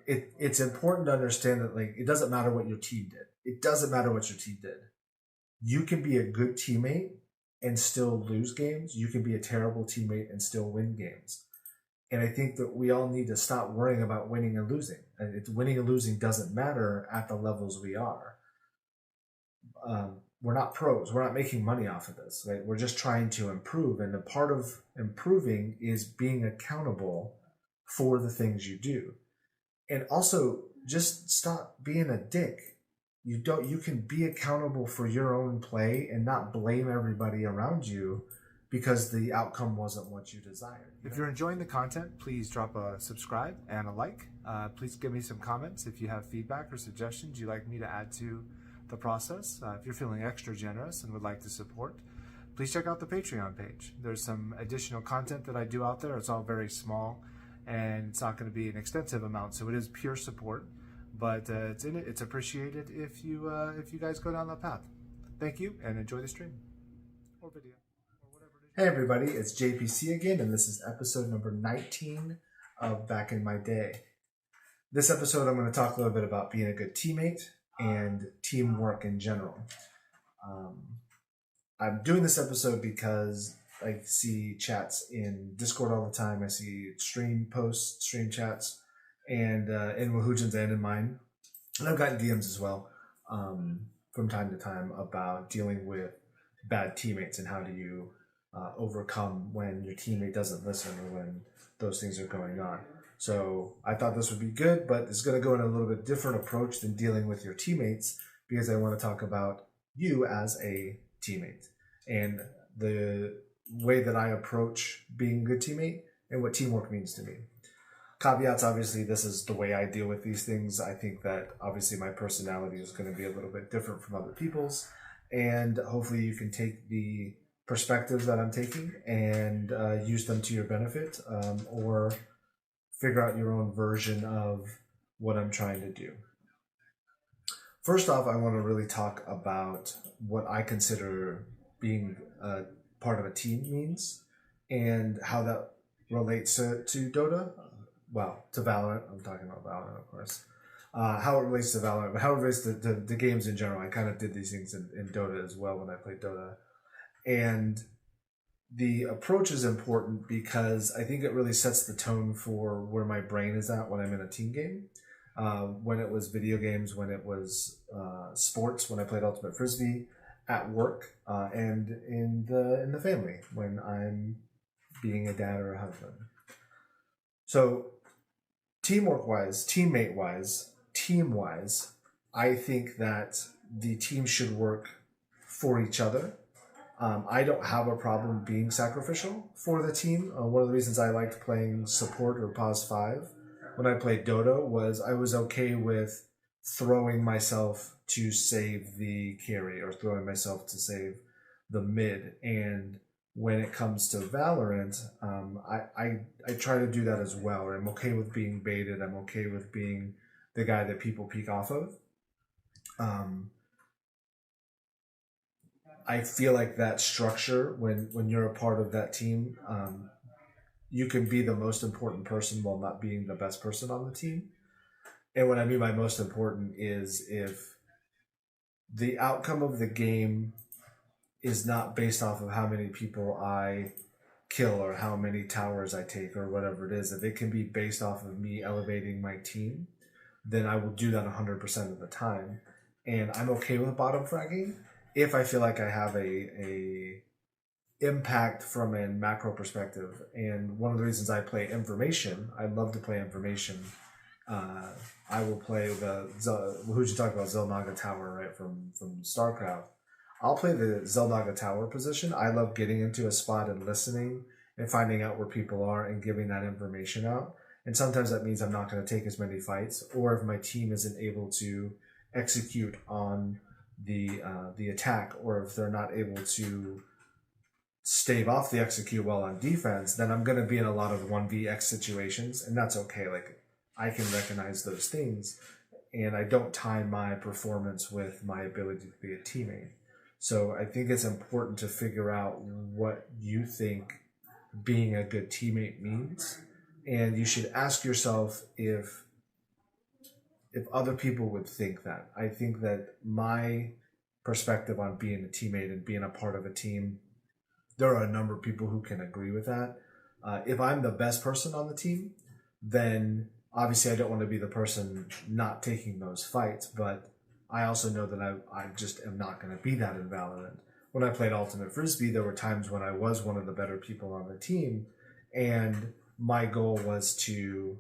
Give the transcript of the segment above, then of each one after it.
it's important to understand that, like, it doesn't matter what your team did. It doesn't matter what your team did. You can be a good teammate and still lose games. You can be a terrible teammate and still win games. And I think that we all need to stop worrying about winning and losing. Winning and losing doesn't matter at the levels we are. We're not pros. We're not making money off of this, right? We're just trying to improve. And a part of improving is being accountable for the things you do. And also, just stop being a dick. You can be accountable for your own play and not blame everybody around you because the outcome wasn't what you desired. If you're enjoying the content, please drop a subscribe and a like. Please give me some comments if you have feedback or suggestions you'd like me to add to the process. If you're feeling extra generous and would like to support, please check out the Patreon page. There's some additional content that I do out there. It's all very small and it's not going to be an extensive amount, so it is pure support. But it's appreciated if you guys go down that path. Thank you and enjoy the stream or video or whatever it is. Hey everybody, it's JPC again, and this is episode number 19 of Back in My Day. This episode I'm going to talk a little bit about being a good teammate and teamwork in general. I'm doing this episode because I see chats in Discord all the time. I see stream posts, stream chats, and in Wahoojan's and in mine. And I've gotten DMs as well from time to time about dealing with bad teammates and how do you overcome when your teammate doesn't listen or when those things are going on. So I thought this would be good, but it's going to go in a little bit different approach than dealing with your teammates because I want to talk about you as a teammate and the way that I approach being a good teammate and what teamwork means to me. Caveats, obviously, this is the way I deal with these things. I think that obviously my personality is going to be a little bit different from other people's, and hopefully you can take the perspectives that I'm taking and use them to your benefit, or figure out your own version of what I'm trying to do. First off, I want to really talk about what I consider being part of a team means and how that relates to Dota. Well, to Valorant. I'm talking about Valorant, of course. How it relates to Valorant, but how it relates to the games in general. I kind of did these things in Dota as well when I played Dota. And the approach is important because I think it really sets the tone for where my brain is at when I'm in a team game. When it was video games, when it was sports, when I played Ultimate Frisbee, at work, and in the family, when I'm being a dad or a husband. So teamwork-wise, teammate-wise, team-wise, I think that the team should work for each other. I don't have a problem being sacrificial for the team. One of the reasons I liked playing support or Pause 5 when I played Dota was I was okay with throwing myself to save the carry or throwing myself to save the mid. And when it comes to Valorant, I try to do that as well. I'm okay with being baited. I'm okay with being the guy that people peek off of. I feel like that structure, when you're a part of that team, you can be the most important person while not being the best person on the team. And what I mean by most important is if the outcome of the game is not based off of how many people I kill or how many towers I take or whatever it is, if it can be based off of me elevating my team, then I will do that 100% of the time. And I'm okay with bottom fragging if I feel like I have a impact from a macro perspective. And one of the reasons I play information, I love to play information. I will play who'd you talk about, Zelnaga Tower, right, from StarCraft. I'll play the Zelnaga Tower position. I love getting into a spot and listening and finding out where people are and giving that information out. And sometimes that means I'm not going to take as many fights, or if my team isn't able to execute on the attack, or if they're not able to stave off the execute while on defense, then I'm going to be in a lot of 1vx situations, and that's okay. Like, I can recognize those things, and I don't tie my performance with my ability to be a teammate. So I think it's important to figure out what you think being a good teammate means, and you should ask yourself if if other people would think that. I think that my perspective on being a teammate and being a part of a team, there are a number of people who can agree with that. If I'm the best person on the team, then obviously I don't want to be the person not taking those fights, but I also know that I just am not going to be that in Valorant. When I played Ultimate Frisbee, there were times when I was one of the better people on the team, and my goal was to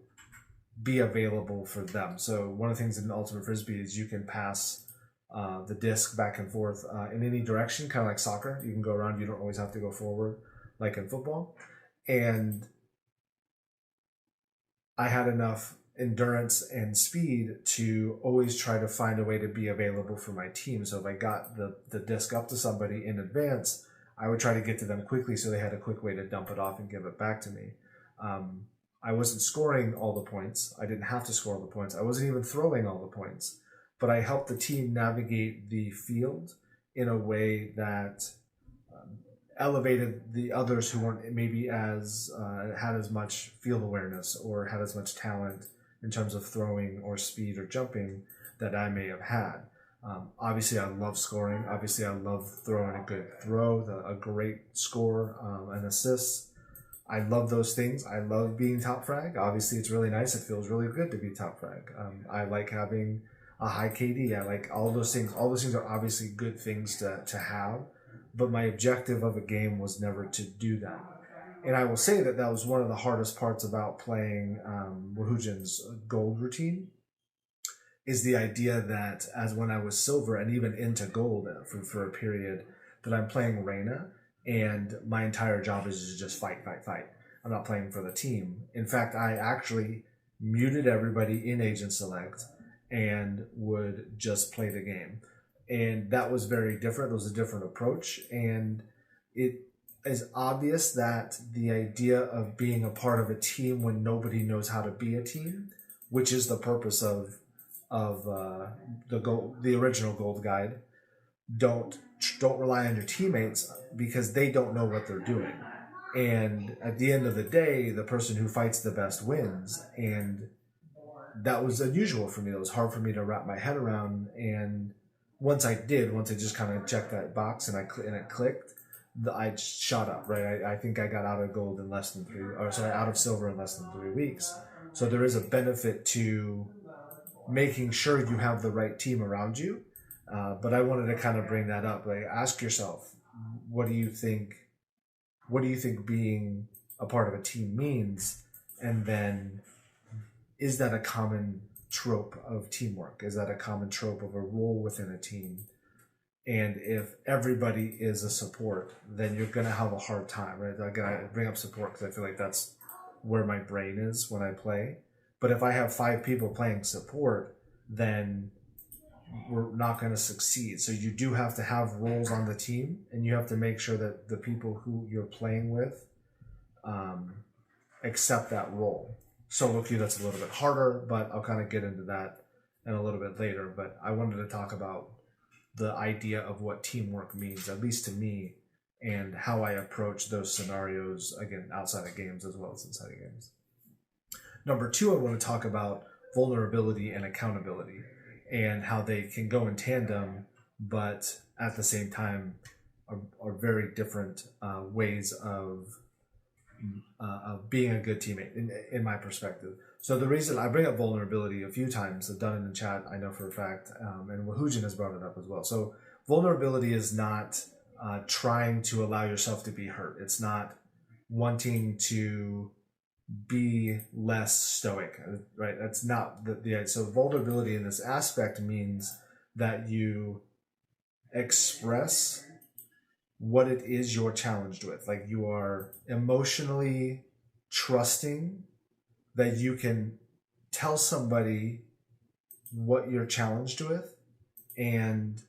be available for them. So one of the things in Ultimate Frisbee is you can pass the disc back and forth in any direction, kind of like soccer. You can go around, you don't always have to go forward like in football. And I had enough endurance and speed to always try to find a way to be available for my team. So if I got the disc up to somebody in advance, I would try to get to them quickly so they had a quick way to dump it off and give it back to me. I wasn't scoring all the points. I didn't have to score all the points. I wasn't even throwing all the points. But I helped the team navigate the field in a way that elevated the others who weren't maybe as had as much field awareness or had as much talent in terms of throwing or speed or jumping that I may have had. Obviously, I love scoring. Obviously, I love throwing a good throw, a great score, an assist. I love those things. I love being top frag. Obviously, it's really nice. It feels really good to be top frag. I like having a high KD. I like all those things. All those things are obviously good things to have. But my objective of a game was never to do that. And I will say that that was one of the hardest parts about playing Wahujin's gold routine, is the idea that as when I was silver and even into gold for a period, that I'm playing Reyna and my entire job is to just fight. I'm not playing for the team. In fact, I actually muted everybody in Agent Select and would just play the game. And that was very different. It was a different approach. And it is obvious that the idea of being a part of a team when nobody knows how to be a team, which is the purpose of the original Gold Guide, don't rely on your teammates because they don't know what they're doing. And at the end of the day, the person who fights the best wins. And that was unusual for me. It was hard for me to wrap my head around. And once I just kind of checked that box and it clicked, I shot up, right? I think I got out of gold in out of silver in less than 3 weeks. So there is a benefit to making sure you have the right team around you. But I wanted to kind of bring that up. Like, ask yourself, what do you think being a part of a team means? And then, is that a common trope of teamwork? Is that a common trope of a role within a team? And if everybody is a support, then you're going to have a hard time, right? Again, I bring up support because I feel like that's where my brain is when I play. But if I have 5 people playing support, then we're not going to succeed. So you do have to have roles on the team, and you have to make sure that the people who you're playing with accept that role. Solo queue, that's a little bit harder, but I'll kind of get into that in a little bit later. But I wanted to talk about the idea of what teamwork means, at least to me, and how I approach those scenarios, again, outside of games as well as inside of games. Number 2, I want to talk about vulnerability and accountability and how they can go in tandem, but at the same time are very different ways of being a good teammate, in my perspective. So the reason I bring up vulnerability a few times, I've done it in chat, I know for a fact, and Wahujin has brought it up as well. So vulnerability is not trying to allow yourself to be hurt. It's not wanting to be less stoic, right? That's not the so vulnerability in this aspect means that you express what it is you're challenged with. Like, you are emotionally trusting that you can tell somebody what you're challenged with and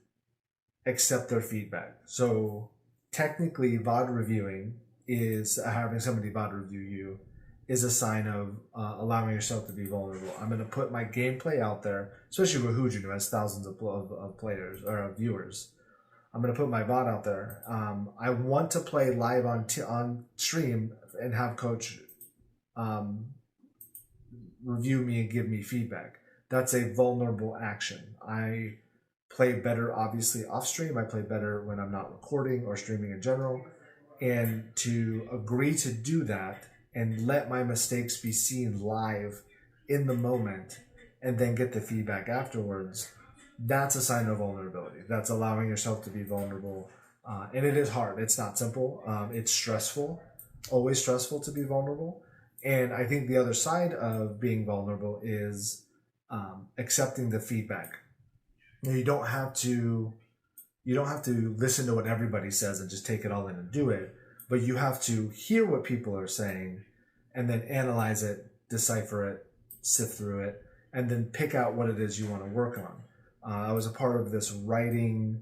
accept their feedback. So technically, VOD reviewing is having somebody VOD review you is a sign of allowing yourself to be vulnerable. I'm going to put my gameplay out there, especially with Hujin, who has thousands of players or viewers. I'm going to put my VOD out there. I want to play live on stream and have Coach review me and give me feedback. That's a vulnerable action. I play better, obviously, off stream. I play better when I'm not recording or streaming in general. And to agree to do that and let my mistakes be seen live in the moment and then get the feedback afterwards, that's a sign of vulnerability. That's allowing yourself to be vulnerable. And it is hard. It's not simple. It's stressful, always stressful to be vulnerable. And I think the other side of being vulnerable is accepting the feedback. You don't have to listen to what everybody says and just take it all in and do it, but you have to hear what people are saying and then analyze it, decipher it, sift through it, and then pick out what it is you want to work on. I was a part of this writing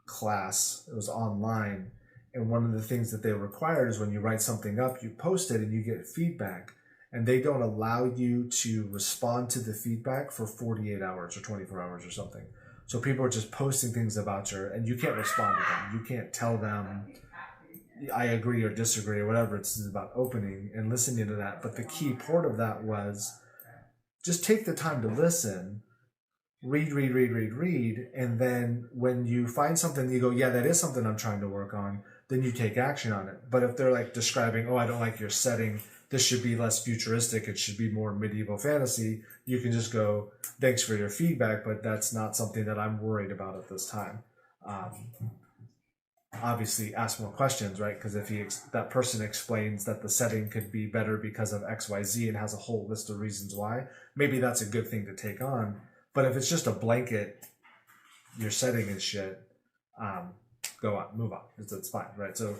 class. It was online, and one of the things that they require is when you write something up, you post it and you get feedback, and they don't allow you to respond to the feedback for 48 hours or 24 hours or something. So people are just posting things about and you can't respond to them. You can't tell them, I agree or disagree or whatever. It's about opening and listening to that. But the key part of that was just take the time to listen, read. And then when you find something, you go, yeah, that is something I'm trying to work on. Then you take action on it. But if they're like describing, oh, I don't like your setting, this should be less futuristic, it should be more medieval fantasy, you can just go, thanks for your feedback, but that's not something that I'm worried about at this time. Obviously, ask more questions, right? Because if that person explains that the setting could be better because of X, Y, Z and has a whole list of reasons why, maybe that's a good thing to take on. But if it's just a blanket, your setting is shit, go on, move on. It's fine, right? So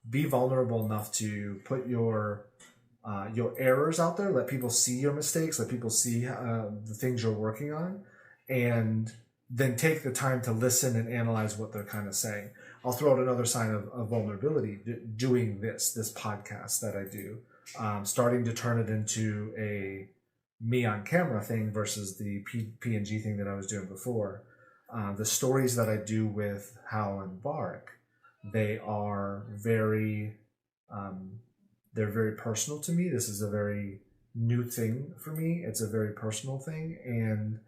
be vulnerable enough to put your errors out there, let people see your mistakes, let people see the things you're working on, and then take the time to listen and analyze what they're kind of saying. I'll throw out another sign of vulnerability, doing this podcast that I do, starting to turn it into a me on camera thing versus the PNG thing that I was doing before. The stories that I do with Hal and Bark, they are very... they're very personal to me. This is a very new thing for me. It's a very personal thing. And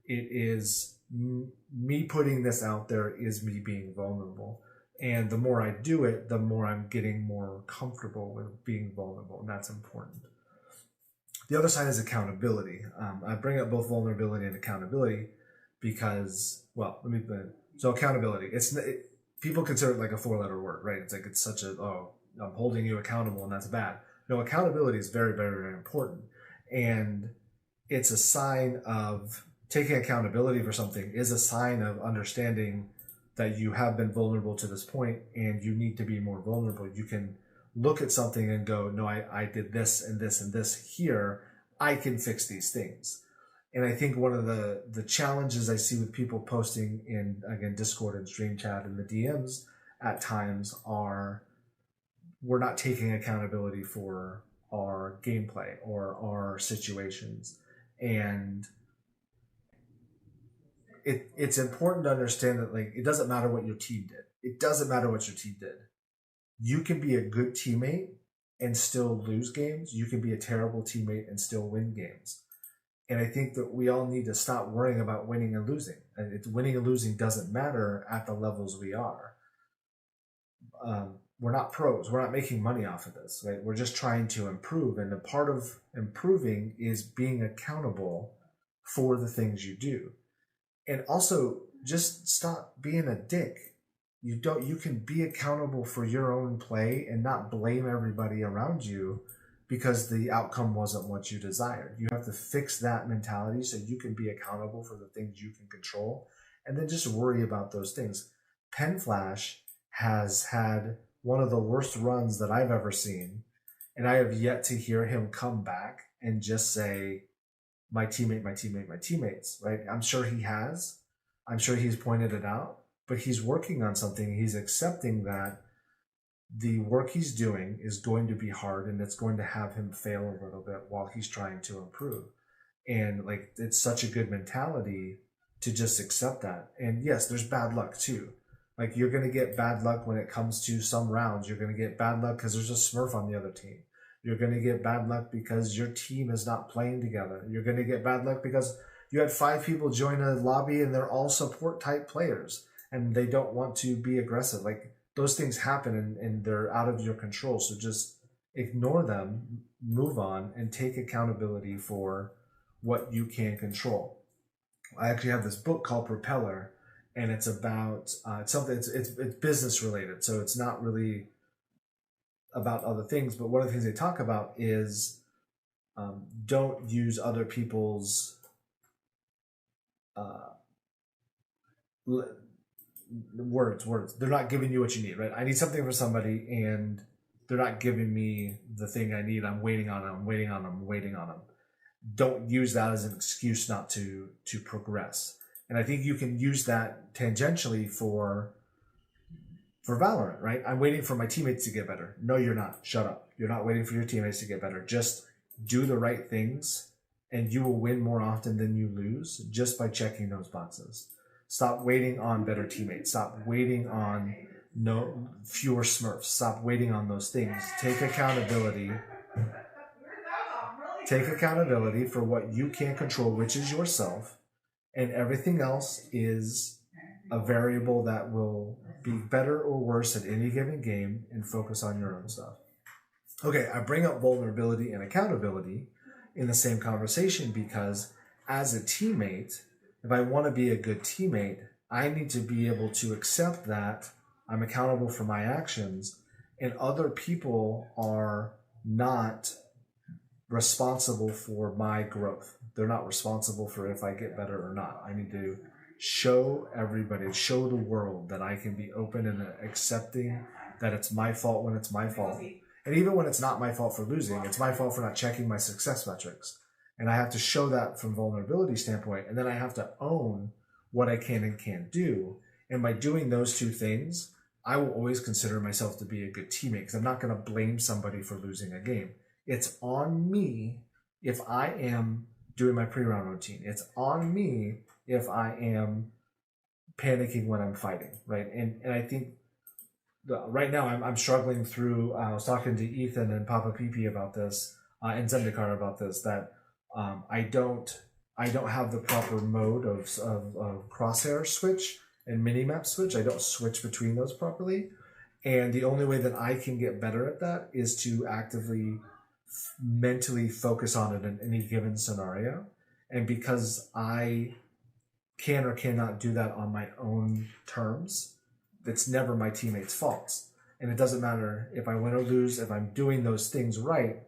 it is me putting this out there is me being vulnerable. And the more I do it, the more I'm getting more comfortable with being vulnerable. And that's important. The other side is accountability. I bring up both vulnerability and accountability because, well, so accountability, people consider it like a 4-letter word, right? It's like, it's such I'm holding you accountable and that's bad. No, accountability is very, very, very important. And it's a sign of taking accountability for something is a sign of understanding that you have been vulnerable to this point and you need to be more vulnerable. You can look at something and go, no, I did this and this and this here. I can fix these things. And I think one of the challenges I see with people posting in, again, Discord and Stream Chat and the DMs at times are, we're not taking accountability for our gameplay or our situations. And it's important to understand that, like, it doesn't matter what your team did. It doesn't matter what your team did. You can be a good teammate and still lose games. You can be a terrible teammate and still win games. And I think that we all need to stop worrying about winning and losing. And winning and losing doesn't matter at the levels we are. We're not pros. We're not making money off of this, right? We're just trying to improve. And a part of improving is being accountable for the things you do. And also just stop being a dick. You can be accountable for your own play and not blame everybody around you because the outcome wasn't what you desired. You have to fix that mentality so you can be accountable for the things you can control and then just worry about those things. Pen Flash has had one of the worst runs that I've ever seen, and I have yet to hear him come back and just say, my teammates, right? I'm sure he has. I'm sure he's pointed it out, but he's working on something. He's accepting that the work he's doing is going to be hard and it's going to have him fail a little bit while he's trying to improve. And like, it's such a good mentality to just accept that. And yes, there's bad luck too. Like, you're going to get bad luck when it comes to some rounds. You're going to get bad luck because there's a Smurf on the other team. You're going to get bad luck because your team is not playing together. You're going to get bad luck because you had 5 people join a lobby and they're all support type players and they don't want to be aggressive. Like, those things happen and they're out of your control. So just ignore them, move on, and take accountability for what you can control. I actually have this book called Propeller, and it's about it's something. It's business related, so it's not really about other things. But one of the things they talk about is don't use other people's words. They're not giving you what you need, right? I need something for somebody, and they're not giving me the thing I need. I'm waiting on them. Don't use that as an excuse not to progress. And I think you can use that tangentially for Valorant, right? I'm waiting for my teammates to get better. No, you're not. Shut up. You're not waiting for your teammates to get better. Just do the right things, and you will win more often than you lose just by checking those boxes. Stop waiting on better teammates. Stop waiting on fewer Smurfs. Stop waiting on those things. Take accountability. Take accountability for what you can control, which is yourself, and everything else is a variable that will be better or worse at any given game, and focus on your own stuff. Okay, I bring up vulnerability and accountability in the same conversation because as a teammate, if I want to be a good teammate, I need to be able to accept that I'm accountable for my actions and other people are not responsible for my growth. They're not responsible for if I get better or not. I need to show everybody, show the world that I can be open and accepting that it's my fault when it's my fault. And even when it's not my fault for losing, it's my fault for not checking my success metrics. And I have to show that from vulnerability standpoint. And then I have to own what I can and can't do. And by doing those two things, I will always consider myself to be a good teammate because I'm not going to blame somebody for losing a game. It's on me if I am doing my pre-round routine. It's on me if I am panicking when I'm fighting, right? And I think right now I'm struggling through, I was talking to Ethan and Papa PP about this, and Zendikar about this, that I don't have the proper mode of crosshair switch and minimap switch. I don't switch between those properly. And the only way that I can get better at that is to actively mentally focus on it in any given scenario. And because I can or cannot do that on my own terms, it's never my teammates' faults. And it doesn't matter if I win or lose, if I'm doing those things right,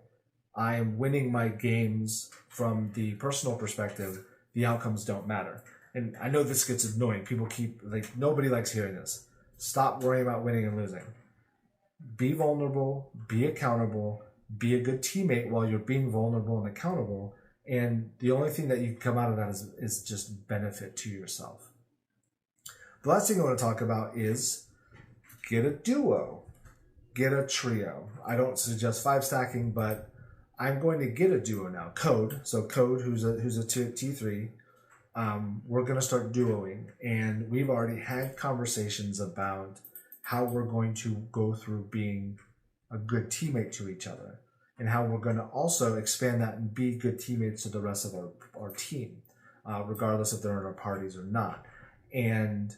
I am winning my games from the personal perspective. The outcomes don't matter. And I know this gets annoying. People keep, like, nobody likes hearing this. Stop worrying about winning and losing. Be vulnerable, be accountable, be a good teammate while you're being vulnerable and accountable. And the only thing that you can come out of that is just benefit to yourself. The last thing I want to talk about is get a duo, get a trio. I don't suggest 5 stacking, but I'm going to get a duo now. Code, who's a T3, we're going to start duoing, and we've already had conversations about how we're going to go through being a good teammate to each other, and how we're going to also expand that and be good teammates to the rest of our team, regardless if they're in our parties or not. And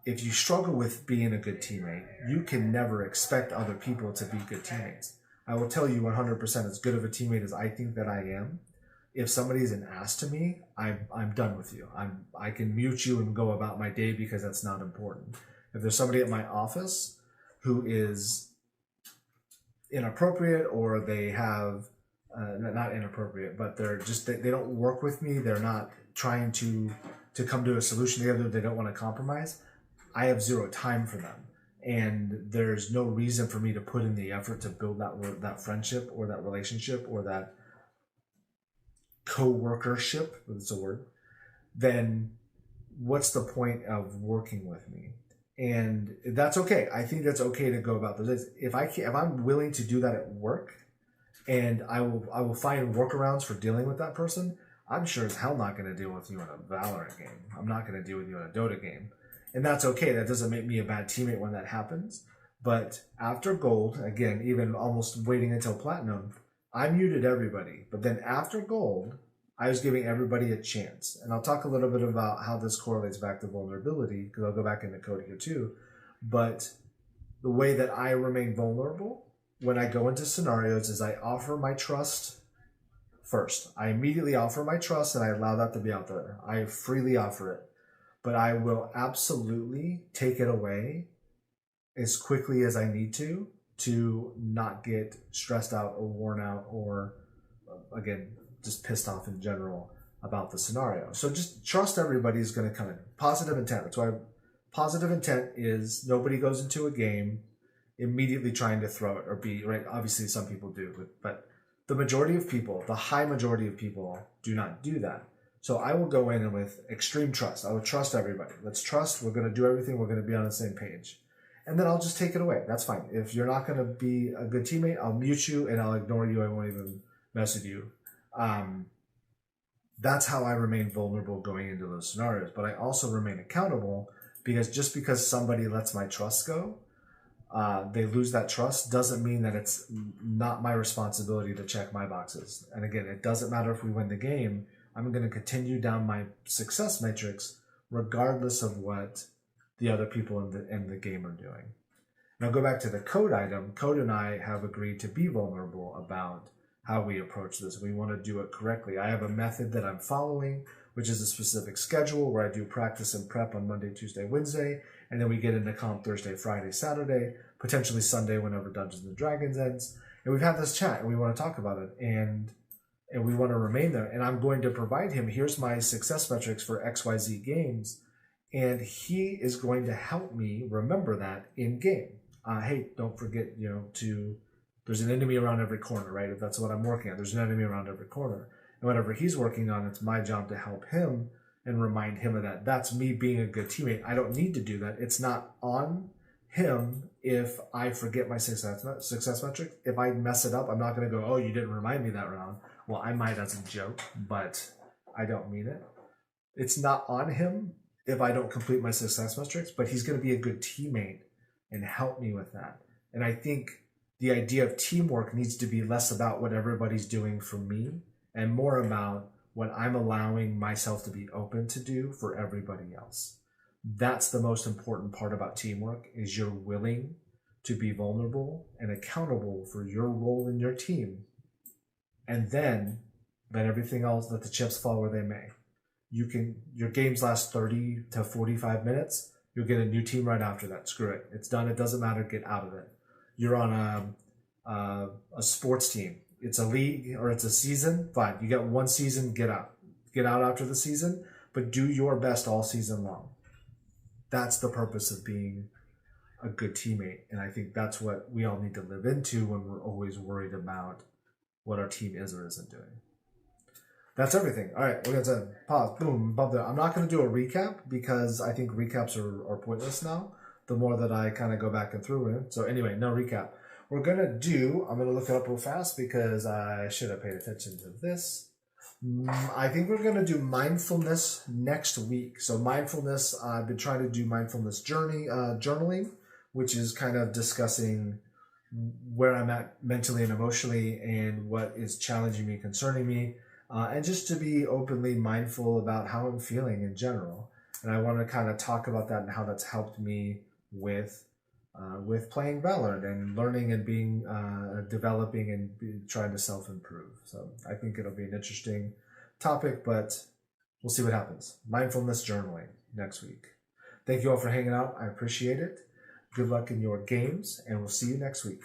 if you struggle with being a good teammate, you can never expect other people to be good teammates. I will tell you 100% as good of a teammate as I think that I am. If somebody's an ass to me, I'm done with you. I can mute you and go about my day because that's not important. If there's somebody at my office who is inappropriate, or they have not inappropriate, but they're just they don't work with me, they're not trying to come to a solution together, they don't want to compromise, I have zero time for them. And there's no reason for me to put in the effort to build that friendship or that relationship or that co-workership, if it's a word. Then what's the point of working with me? And that's okay. I think that's okay to go about this. If I'm willing to do that at work, and I will find workarounds for dealing with that person, I'm sure as hell not going to deal with you in a Valorant game. I'm not going to deal with you in a Dota game. And that's okay. That doesn't make me a bad teammate when that happens. But after gold, again, even almost waiting until platinum, I muted everybody. But then after gold, I was giving everybody a chance. And I'll talk a little bit about how this correlates back to vulnerability, because I'll go back into code here too. But the way that I remain vulnerable when I go into scenarios is I offer my trust first. I immediately offer my trust and I allow that to be out there. I freely offer it. But I will absolutely take it away as quickly as I need to not get stressed out or worn out or, again, just pissed off in general about the scenario. So just trust everybody is going to come in. Positive intent. That's why positive intent is nobody goes into a game immediately trying to throw it or be, right? Obviously some people do, but the majority of people, the high majority of people do not do that. So I will go in and with extreme trust. I will trust everybody. Let's trust. We're going to do everything. We're going to be on the same page. And then I'll just take it away. That's fine. If you're not going to be a good teammate, I'll mute you and I'll ignore you. I won't even mess with you. That's how I remain vulnerable going into those scenarios. But I also remain accountable because just because somebody lets my trust go, they lose that trust, doesn't mean that it's not my responsibility to check my boxes. And again, it doesn't matter if we win the game. I'm going to continue down my success matrix regardless of what the other people in the game are doing. Now go back to the code item. Code and I have agreed to be vulnerable about how we approach this. We want to do it correctly. I have a method that I'm following, which is a specific schedule where I do practice and prep on Monday, Tuesday, Wednesday, and then we get into comp Thursday, Friday, Saturday, potentially Sunday whenever Dungeons and Dragons ends. And we've had this chat and we want to talk about it and we want to remain there. And I'm going to provide him, here's my success metrics for XYZ games. And he is going to help me remember that in game. Hey, don't forget, there's an enemy around every corner, right? If that's what I'm working on, there's an enemy around every corner. And whatever he's working on, it's my job to help him and remind him of that. That's me being a good teammate. I don't need to do that. It's not on him if I forget my success metric. If I mess it up, I'm not going to go, oh, you didn't remind me that round. Well, I might as a joke, but I don't mean it. It's not on him if I don't complete my success metrics, but he's going to be a good teammate and help me with that. And I think the idea of teamwork needs to be less about what everybody's doing for me and more about what I'm allowing myself to be open to do for everybody else. That's the most important part about teamwork, is you're willing to be vulnerable and accountable for your role in your team. And then let everything else, let the chips fall where they may. Your games last 30 to 45 minutes. You'll get a new team right after that. Screw it. It's done. It doesn't matter. Get out of it. You're on a sports team. It's a league or it's a season. Fine. You get one season. Get out. Get out after the season, but do your best all season long. That's the purpose of being a good teammate. And I think that's what we all need to live into when we're always worried about what our team is or isn't doing. That's everything. All right, we're going to pause. Boom, above there. I'm not going to do a recap because I think recaps are pointless now, the more that I kind of go back and through it. So anyway, no recap. I'm going to look it up real fast because I should have paid attention to this. I think we're going to do mindfulness next week. So mindfulness, I've been trying to do mindfulness journaling, which is kind of discussing where I'm at mentally and emotionally and what is challenging me, concerning me. And just to be openly mindful about how I'm feeling in general. And I want to kind of talk about that and how that's helped me with playing Valorant and learning and being, developing and trying to self-improve. So I think it'll be an interesting topic, but we'll see what happens. Mindfulness journaling next week. Thank you all for hanging out. I appreciate it. Good luck in your games, and we'll see you next week.